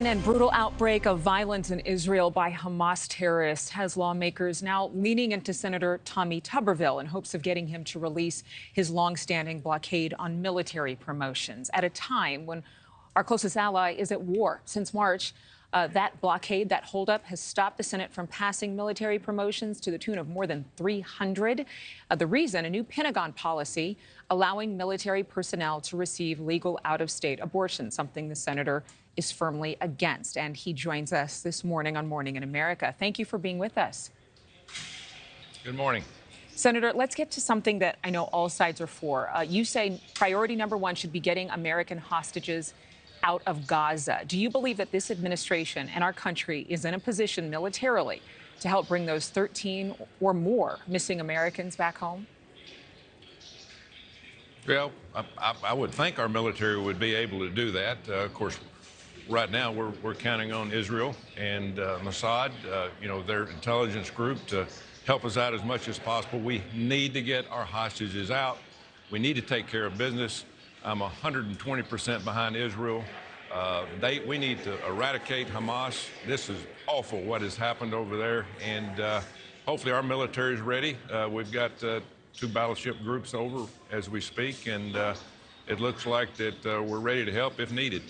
An brutal outbreak of violence in Israel by Hamas terrorists has lawmakers now leaning into Senator Tommy Tuberville in hopes of getting him to release his longstanding blockade on military promotions at a time when our closest ally is at war. Since March, that blockade, that holdup, has stopped the Senate from passing military promotions to the tune of more than 300. The reason, a new Pentagon policy allowing military personnel to receive legal out-of-state abortion, something the senator is firmly against. And he joins us this morning on Morning in America. Thank you for being with us. Good morning. Senator, let's get to something that I know all sides are for. You say priority number one should be getting American hostages out of Gaza. Do you believe that this administration and our country is in a position militarily to help bring those 13 or more missing Americans back home? Well, I would think our military would be able to do that. Of course, right now we're counting on Israel and Mossad, their intelligence group, to help us out as much as possible. We need to get our hostages out. We need to take care of business. I'm 120% behind Israel. We need to eradicate Hamas. This is awful what has happened over there, and hopefully our military is ready. We've got 2 battleship groups over as we speak, and it looks like that we're ready to help if needed.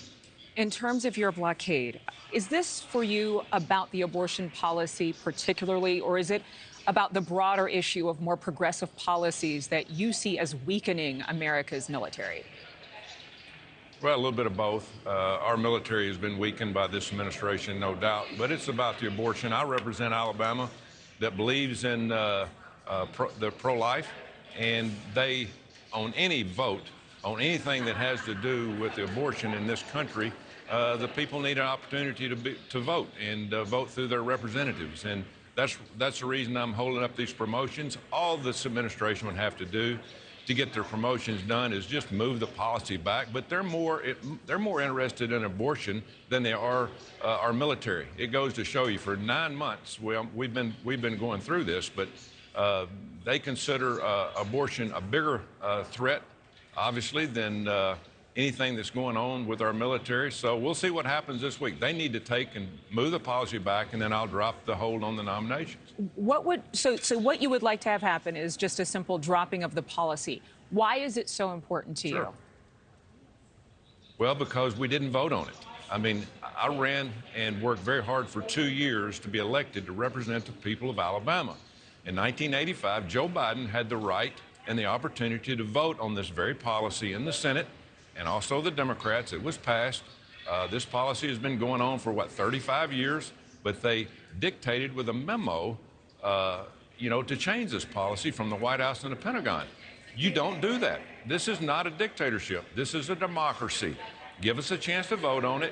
In terms of your blockade, is this for you about the abortion policy particularly, or is it about the broader issue of more progressive policies that you see as weakening America's military? Well, a little bit of both. Our military has been weakened by this administration, no doubt, but it's about the abortion. I represent Alabama that believes in the pro-life, and they, on any vote, on anything that has to do with the abortion in this country, the people need an opportunity to vote and vote through their representatives. And that's the reason I'm holding up these promotions. All this administration would have to do to get their promotions done is just move the policy back. But they're more interested in abortion than they are our military. It goes to show you, for 9 months, we've been going through this, but they consider abortion a bigger threat, obviously, than anything that's going on with our military. So we'll see what happens this week. They need to take and move the policy back, and then I'll drop the hold on the nominations. So what you would like to have happen is just a simple dropping of the policy. Why is it so important to you? Well, because we didn't vote on it. I mean, I ran and worked very hard for 2 years to be elected to represent the people of Alabama. In 1985, Joe Biden had the right and the opportunity to vote on this very policy in the Senate, and also the Democrats. It was passed. This policy has been going on for, 35 years, but they dictated with a memo, to change this policy from the White House and the Pentagon. You don't do that. This is not a dictatorship. This is a democracy. Give us a chance to vote on it.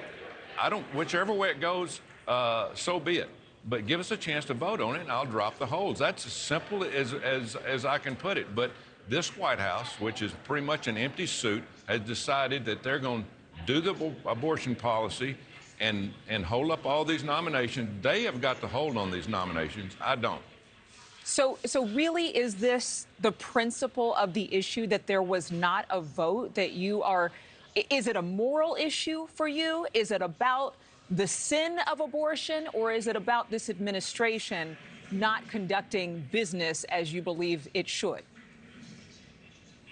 Whichever way it goes, so be it. But give us a chance to vote on it, and I'll drop the holds. That's as simple as I can put it. But this White House, which is pretty much an empty suit, has decided that they're going to do the abortion policy and hold up all these nominations. They have got the hold on these nominations. I don't. So really, is this the principle of the issue, that there was not a vote, that you are? Is it a moral issue for you? Is it about the sin of abortion, or is it about this administration not conducting business as you believe it should?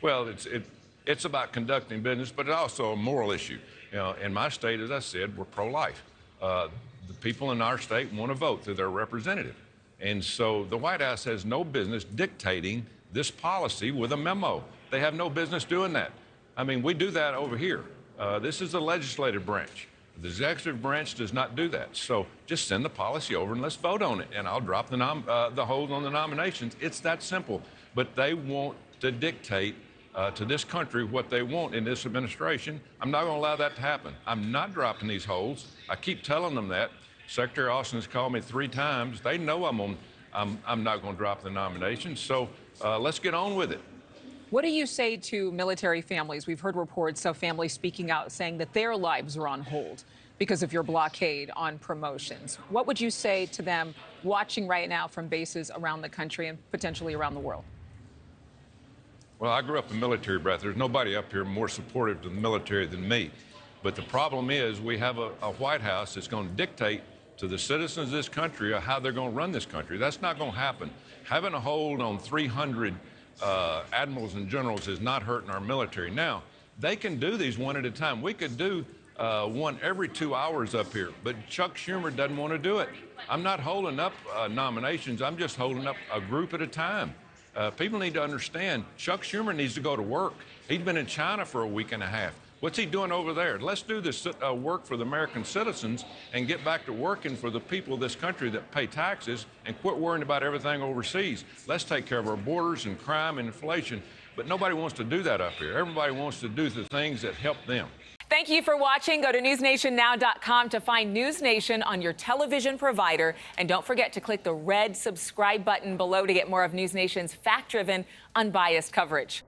Well, it's about conducting business, but it's also a moral issue. In my state, as I said, we're pro-life. The people in our state want to vote through their representative. And so the White House has no business dictating this policy with a memo. They have no business doing that. I mean, we do that over here. This is the legislative branch. The executive branch does not do that. So just send the policy over and let's vote on it, and I'll drop the hold on the nominations. It's that simple. But they want to dictate to this country what they want in this administration. I'm not going to allow that to happen. I'm not dropping these holds. I keep telling them that. Secretary Austin has called me 3 times. They know I'm not going to drop the nomination. So let's get on with it. What do you say to military families? We've heard reports of families speaking out saying that their lives are on hold because of your blockade on promotions. What would you say to them watching right now from bases around the country and potentially around the world? Well, I grew up a military brat. There's nobody up here more supportive of the military than me. But the problem is we have a White House that's going to dictate to the citizens of this country how they're going to run this country. That's not going to happen. Having a hold on 300 admirals and generals is not hurting our military. Now, they can do these one at a time. We could do one every 2 hours up here, but Chuck Schumer doesn't want to do it. I'm not holding up nominations. I'm just holding up a group at a time. People need to understand Chuck Schumer needs to go to work. He's been in China for a week and a half. What's he doing over there? Let's do this work for the American citizens and get back to working for the people of this country that pay taxes and quit worrying about everything overseas. Let's take care of our borders and crime and inflation. But nobody wants to do that up here. Everybody wants to do the things that help them. Thank you for watching. Go to newsnationnow.com to find NewsNation on your television provider. And don't forget to click the red subscribe button below to get more of NewsNation's fact-driven, unbiased coverage.